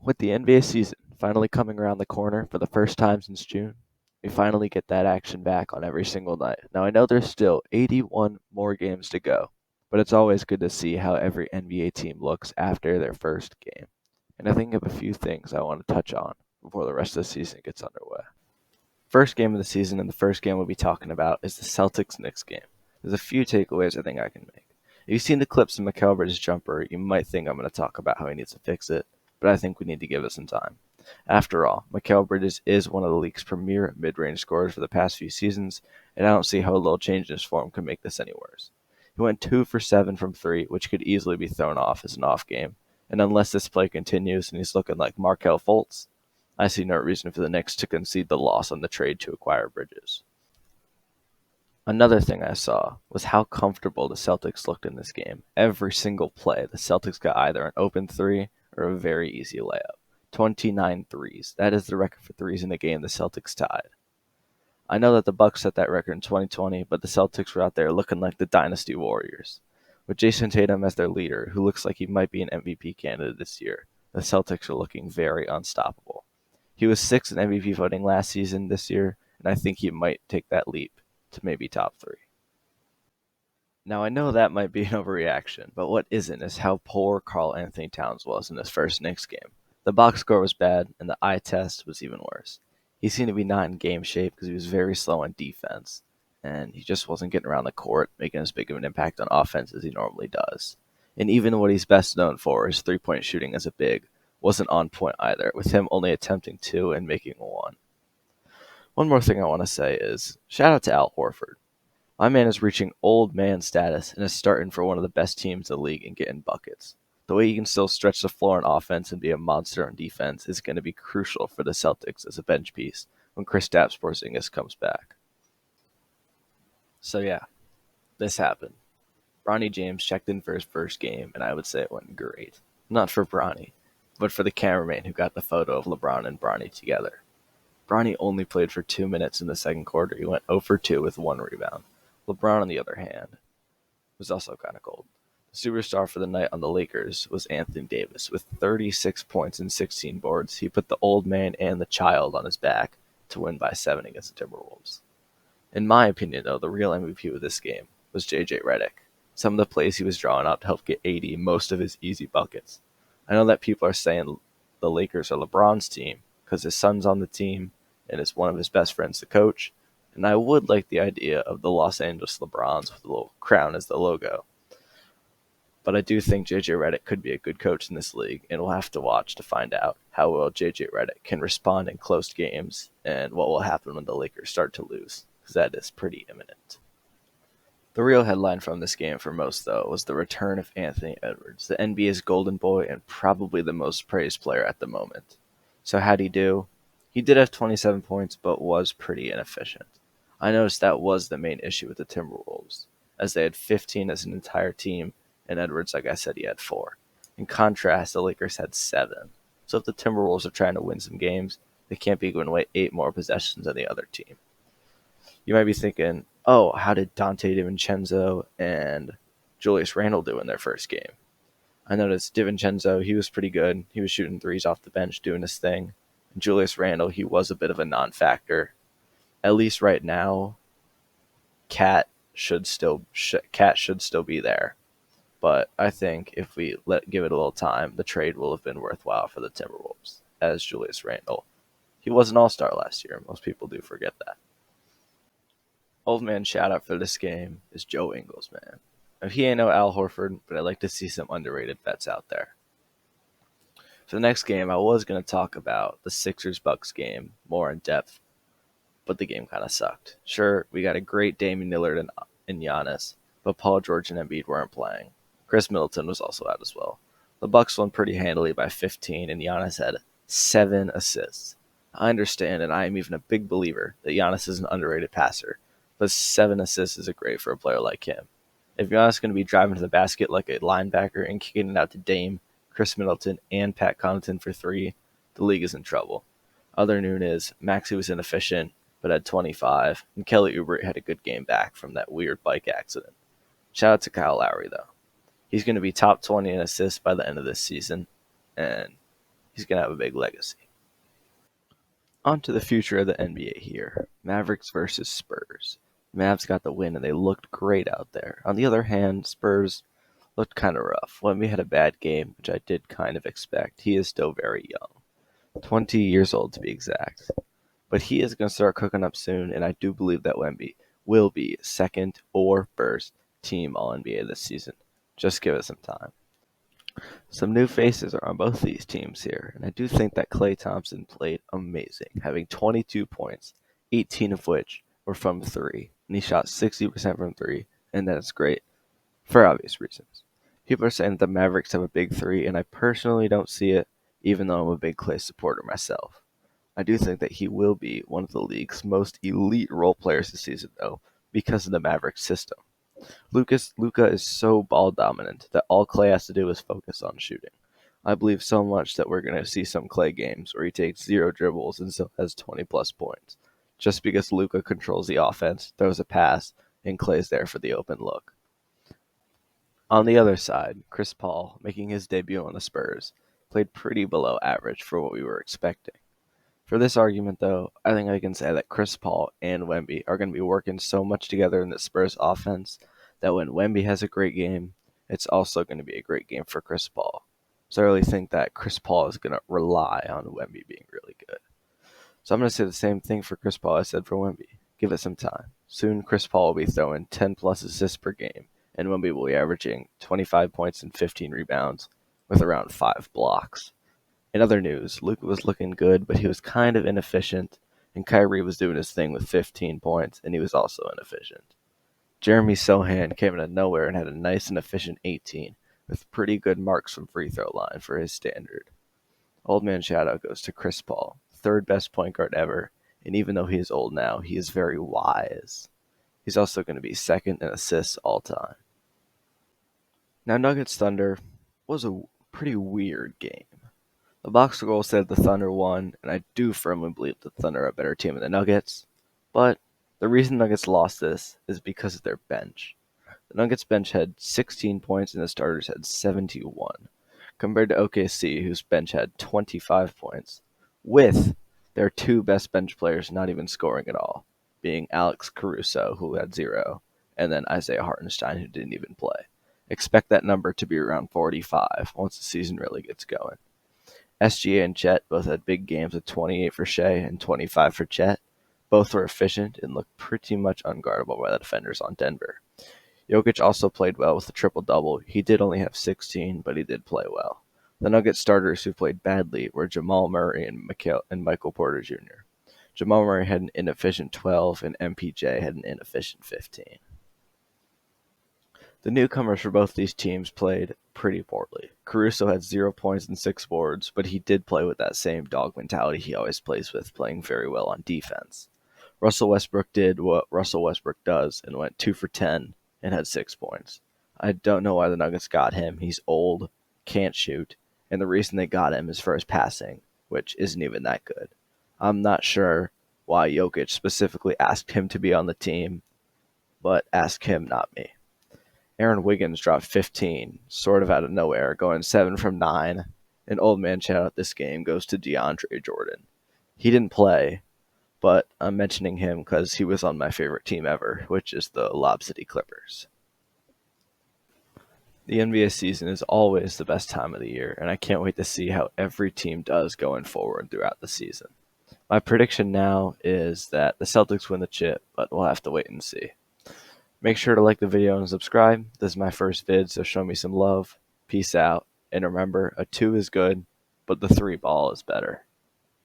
With the NBA season finally coming around the corner for the first time since June, we finally get that action back on every single night. Now, I know there's still 81 more games to go, but it's always good to see how every NBA team looks after their first game. And I think of a few things I want to touch on before the rest of the season gets underway. First game of the season and the first game we'll be talking about is the Celtics-Knicks game. There's a few takeaways I think I can make. If you've seen the clips of Mikal Bridges' jumper, you might think I'm going to talk about how he needs to fix it, but I think we need to give it some time. After all, Mikal Bridges is one of the league's premier mid-range scorers for the past few seasons, and I don't see how a little change in his form could make this any worse. He went 2 for 7 from 3, which could easily be thrown off as an off game, and unless this play continues and he's looking like Markelle Fultz, I see no reason for the Knicks to concede the loss on the trade to acquire Bridges. Another thing I saw was how comfortable the Celtics looked in this game. Every single play, the Celtics got either an open three or a very easy layup. 29 threes. That is the record for threes in a game the Celtics tied. I know that the Bucks set that record in 2020, but the Celtics were out there looking like the Dynasty Warriors. With Jason Tatum as their leader, who looks like he might be an MVP candidate this year, the Celtics are looking very unstoppable. He was sixth in MVP voting last season this year, and I think he might take that leap to maybe top three. Now, I know that might be an overreaction, but what isn't is how poor Karl Anthony Towns was in his first Knicks game. The box score was bad, and the eye test was even worse. He seemed to be not in game shape because he was very slow on defense, and he just wasn't getting around the court, making as big of an impact on offense as he normally does. And even what he's best known for, his three-point shooting as a big, wasn't on point either, with him only attempting two and making one. One more thing I want to say is, shout out to Al Horford. My man is reaching old man status and is starting for one of the best teams in the league and getting buckets. The way he can still stretch the floor on offense and be a monster on defense is going to be crucial for the Celtics as a bench piece when Kristaps Porzingis comes back. So yeah, this happened. Bronny James checked in for his first game, and I would say it went great. Not for Bronny, but for the cameraman who got the photo of LeBron and Bronny together. Bronny only played for 2 minutes in the second quarter. He went 0 for 2 with one rebound. LeBron, on the other hand, was also kind of cold. The superstar for the night on the Lakers was Anthony Davis. With 36 points and 16 boards, he put the old man and the child on his back to win by 7 against the Timberwolves. In my opinion, though, the real MVP of this game was J.J. Redick. Some of the plays he was drawing up to help get 80 most of his easy buckets. I know that people are saying the Lakers are LeBron's team because his son's on the team and is one of his best friends to coach, and I would like the idea of the Los Angeles LeBrons with a little crown as the logo. But I do think J.J. Redick could be a good coach in this league, and we'll have to watch to find out how well J.J. Redick can respond in close games and what will happen when the Lakers start to lose, because that is pretty imminent. The real headline from this game for most, though, was the return of Anthony Edwards, the NBA's golden boy and probably the most praised player at the moment. So how'd he do? He did have 27 points, but was pretty inefficient. I noticed that was the main issue with the Timberwolves, as they had 15 as an entire team, and Edwards, like I said, he had 4. In contrast, the Lakers had 7. So if the Timberwolves are trying to win some games, they can't be giving away 8 more possessions than the other team. You might be thinking, oh, how did Dante DiVincenzo and Julius Randle do in their first game? I noticed DiVincenzo, he was pretty good. He was shooting threes off the bench, doing his thing. And Julius Randle, he was a bit of a non-factor. At least right now, Cat should still be there. But I think if we give it a little time, the trade will have been worthwhile for the Timberwolves, as Julius Randle. He was an all-star last year. Most people do forget that. Old man shout out for this game is Joe Ingles, man. Now, he ain't no Al Horford, but I'd like to see some underrated vets out there. For the next game, I was going to talk about the Sixers-Bucks game more in depth, but the game kind of sucked. Sure, we got a great Damian Lillard and Giannis, but Paul George and Embiid weren't playing. Chris Middleton was also out as well. The Bucks won pretty handily by 15, and Giannis had 7 assists. I understand, and I am even a big believer that Giannis is an underrated passer, but 7 assists is great for a player like him. If Giannis is going to be driving to the basket like a linebacker and kicking it out to Dame, Chris Middleton, and Pat Connaughton for 3, the league is in trouble. Other news is Maxey was inefficient, but had 25, and Kelly Oubre had a good game back from that weird bike accident. Shout out to Kyle Lowry, though. He's going to be top 20 in assists by the end of this season, and he's going to have a big legacy. On to the future of the NBA here. Mavericks versus Spurs. Mavs got the win and they looked great out there. On the other hand, Spurs looked kind of rough. Wemby had a bad game, which I did kind of expect. He is still very young, 20 years old to be exact. But he is going to start cooking up soon, and I do believe that Wemby will be second or first team All-NBA this season. Just give it some time. Some new faces are on both these teams here, and I do think that Klay Thompson played amazing, having 22 points, 18 of which were from three, and he shot 60% from three, and that is great for obvious reasons. People are saying that the Mavericks have a big three, and I personally don't see it, even though I'm a big Klay supporter myself. I do think that he will be one of the league's most elite role players this season, though, because of the Mavericks system. Luka is so ball dominant that all Klay has to do is focus on shooting. I believe so much that we're going to see some Klay games where he takes 0 dribbles and still has 20 plus points, just because Luka controls the offense, throws a pass, and Klay's there for the open look. On the other side, Chris Paul, making his debut on the Spurs, played pretty below average for what we were expecting. For this argument, though, I think I can say that Chris Paul and Wemby are going to be working so much together in the Spurs offense that when Wemby has a great game, it's also going to be a great game for Chris Paul. So I really think that Chris Paul is going to rely on Wemby being really good. So I'm going to say the same thing for Chris Paul I said for Wemby. Give it some time. Soon Chris Paul will be throwing 10 plus assists per game, and Wemby will be averaging 25 points and 15 rebounds with around 5 blocks. In other news, Luka was looking good, but he was kind of inefficient, and Kyrie was doing his thing with 15 points, and he was also inefficient. Jeremy Sohan came out of nowhere and had a nice and efficient 18, with pretty good marks from free throw line for his standard. Old man shout-out goes to Chris Paul, third best point guard ever, and even though he is old now, he is very wise. He's also going to be second in assists all time. Now Nuggets Thunder was a pretty weird game. The box score said the Thunder won, and I do firmly believe the Thunder are a better team than the Nuggets. But the reason Nuggets lost this is because of their bench. The Nuggets bench had 16 points and the starters had 71, compared to OKC, whose bench had 25 points, with their two best bench players not even scoring at all, being Alex Caruso, who had 0, and then Isaiah Hartenstein, who didn't even play. Expect that number to be around 45 once the season really gets going. SGA and Chet both had big games with 28 for Shea and 25 for Chet. Both were efficient and looked pretty much unguardable by the defenders on Denver. Jokic also played well with a triple-double. He did only have 16, but he did play well. The Nuggets starters who played badly were Jamal Murray and Michael Porter Jr. Jamal Murray had an inefficient 12, and MPJ had an inefficient 15. The newcomers for both these teams played pretty poorly. Caruso had 0 points and 6 boards, but he did play with that same dog mentality he always plays with, playing very well on defense. Russell Westbrook did what Russell Westbrook does and went 2 for 10 and had 6 points. I don't know why the Nuggets got him. He's old, can't shoot, and the reason they got him is for his passing, which isn't even that good. I'm not sure why Jokic specifically asked him to be on the team, but ask him, not me. Aaron Wiggins dropped 15, sort of out of nowhere, going 7 from 9. An old man shout out this game goes to DeAndre Jordan. He didn't play, but I'm mentioning him because he was on my favorite team ever, which is the Lob City Clippers. The NBA season is always the best time of the year, and I can't wait to see how every team does going forward throughout the season. My prediction now is that the Celtics win the chip, but we'll have to wait and see. Make sure to like the video and subscribe. This is my first vid, so show me some love. Peace out. And remember, a 2 is good, but the 3 ball is better.